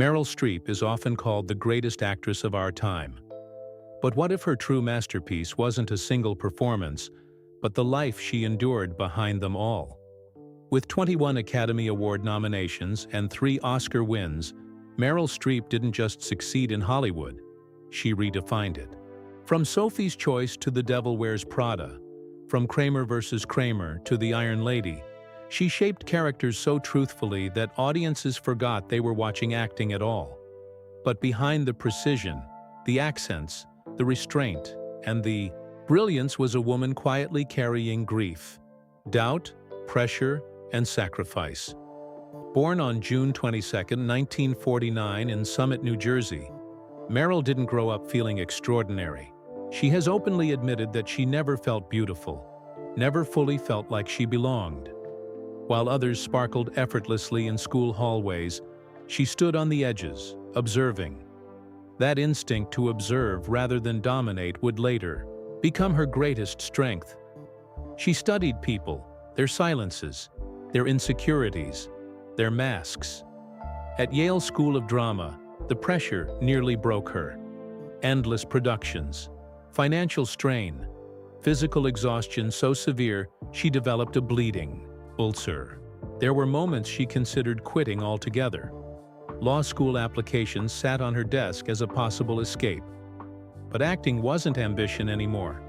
Meryl Streep is often called the greatest actress of our time. But what if her true masterpiece wasn't a single performance, but the life she endured behind them all? With 21 Academy Award nominations and 3 Oscar wins, Meryl Streep didn't just succeed in Hollywood, she redefined it. From Sophie's Choice to The Devil Wears Prada, from Kramer vs. Kramer to The Iron Lady, she shaped characters so truthfully that audiences forgot they were watching acting at all. But behind the precision, the accents, the restraint, and the brilliance was a woman quietly carrying grief, doubt, pressure, and sacrifice. Born on June 22, 1949 in Summit, New Jersey, Meryl didn't grow up feeling extraordinary. She has openly admitted that she never felt beautiful, never fully felt like she belonged. While others sparkled effortlessly in school hallways, she stood on the edges, observing. That instinct to observe rather than dominate would later become her greatest strength. She studied people, their silences, their insecurities, their masks. At Yale School of Drama, the pressure nearly broke her. Endless productions, financial strain, physical exhaustion so severe she developed a bleeding ulcer. There were moments she considered quitting altogether. Law school applications sat on her desk as a possible escape. But acting wasn't ambition anymore.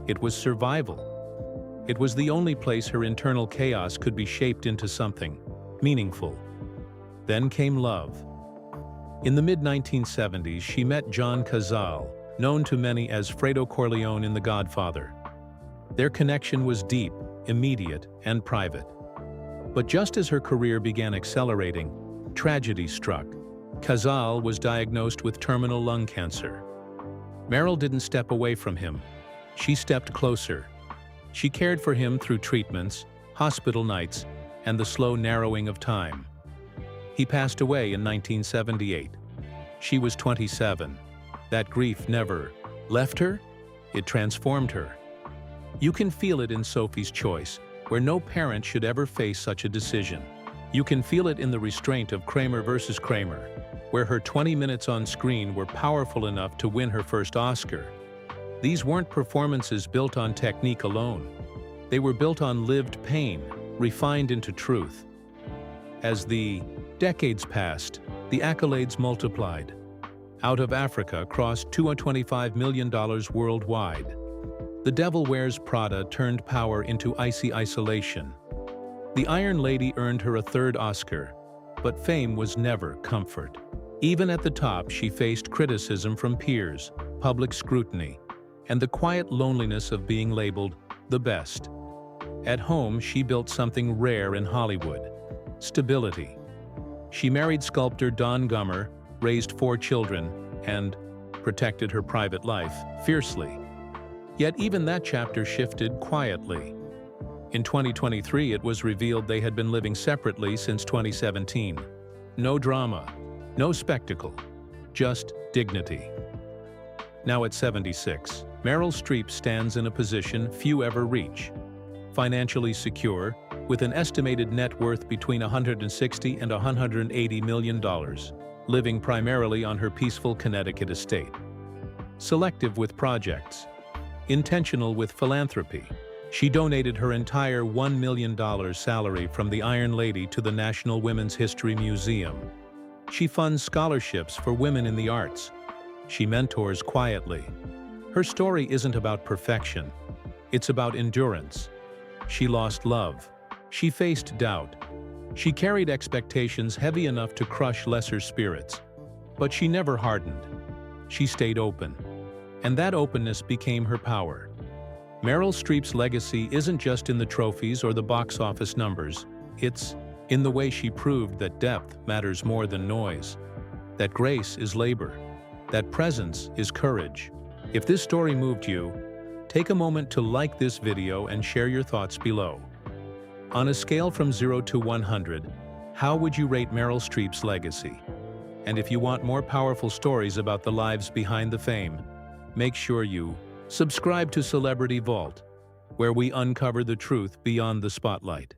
It was survival. It was the only place her internal chaos could be shaped into something meaningful. Then came love. In the mid-1970s, she met John Cazale, known to many as Fredo Corleone in The Godfather. Their connection was deep, immediate, and private. But just as her career began accelerating, tragedy struck. Cazale was diagnosed with terminal lung cancer. Meryl didn't step away from him. She stepped closer. She cared for him through treatments, hospital nights, and the slow narrowing of time. He passed away in 1978. She was 27. That grief never left her, it transformed her. You can feel it in Sophie's Choice, where no parent should ever face such a decision. You can feel it in the restraint of Kramer vs. Kramer, where her 20 minutes on screen were powerful enough to win her first Oscar. These weren't performances built on technique alone. They were built on lived pain, refined into truth. As the decades passed, the accolades multiplied. Out of Africa crossed $225 million worldwide. The Devil Wears Prada turned power into icy isolation. The Iron Lady earned her a 3rd Oscar, but fame was never comfort. Even at the top, she faced criticism from peers, public scrutiny, and the quiet loneliness of being labeled the best. At home, she built something rare in Hollywood: stability. She married sculptor Don Gummer, raised 4 children, and protected her private life fiercely. Yet even that chapter shifted quietly. In 2023, it was revealed they had been living separately since 2017. No drama, no spectacle, just dignity. Now at 76, Meryl Streep stands in a position few ever reach. Financially secure, with an estimated net worth between $160 and $180 million, living primarily on her peaceful Connecticut estate. Selective with projects, intentional with philanthropy. She donated her entire $1 million salary from the Iron Lady to the National Women's History Museum. She funds scholarships for women in the arts. She mentors quietly. Her story isn't about perfection. It's about endurance. She lost love. She faced doubt. She carried expectations heavy enough to crush lesser spirits. But she never hardened. She stayed open. And that openness became her power. Meryl Streep's legacy isn't just in the trophies or the box office numbers. It's in the way she proved that depth matters more than noise, that grace is labor, that presence is courage. If this story moved you, take a moment to like this video and share your thoughts below. On a scale from 0 to 100, how would you rate Meryl Streep's legacy? And if you want more powerful stories about the lives behind the fame, make sure you subscribe to Celebrity Vault, where we uncover the truth beyond the spotlight.